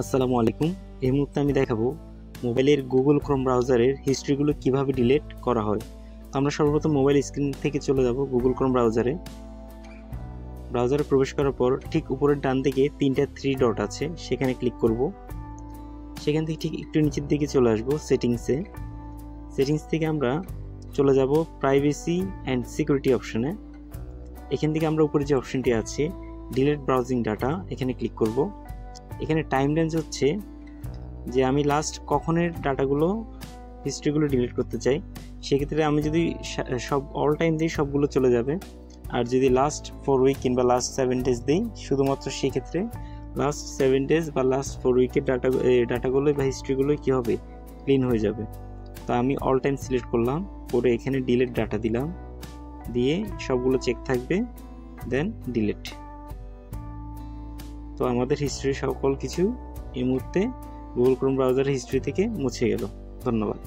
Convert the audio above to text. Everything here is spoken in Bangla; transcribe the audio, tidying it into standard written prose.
আসসালামু আলাইকুম। এই মুহূর্তে আমি দেখাবো মোবাইলের গুগল ক্রোম ব্রাউজারের হিস্ট্রিগুলো কিভাবে ডিলিট করা হয়। তো আমরা সর্বপ্রথম মোবাইল স্ক্রিন থেকে চলে যাব গুগল ক্রোম ব্রাউজারে। প্রবেশ করার পর ঠিক উপরের ডান দিকে তিনটা থ্রি ডট আছে, সেখানে ক্লিক করব। সেখান থেকে ঠিক একটু নিচের দিকে চলে আসব সেটিংস থেকে আমরা চলে যাব প্রাইভেসি অ্যান্ড সিকিউরিটি অপশনে। এখান থেকে আমরা উপরে যে অপশনটি আছে ডিলিট ব্রাউজিং ডাটা, এখানে ক্লিক করব। এখানে টাইম রেঞ্জ হচ্ছে যে আমি লাস্ট কখনের ডাটাগুলো হিস্ট্রিগুলো ডিলিট করতে চাই। সেক্ষেত্রে আমি যদি সব অল টাইম দিই সবগুলো চলে যাবে, আর যদি লাস্ট 4 উইক কিংবা লাস্ট 7 ডেজ দিই শুধুমাত্র সেক্ষেত্রে লাস্ট 7 ডেজ বা লাস্ট 4 উইকের ডাটাগুলো বা হিস্ট্রিগুলো কী হবে, ক্লিন হয়ে যাবে। তো আমি অল টাইম সিলেক্ট করলাম, করে এখানে ডিলিট ডাটা দিলাম, দিয়ে সবগুলো চেক থাকবে, দেন ডিলিট। তো আমাদের হিস্ট্রি সকল কিছু এই মুহূর্তে গুগল ক্রোম ব্রাউজার হিস্ট্রি থেকে মুছে গেল। ধন্যবাদ।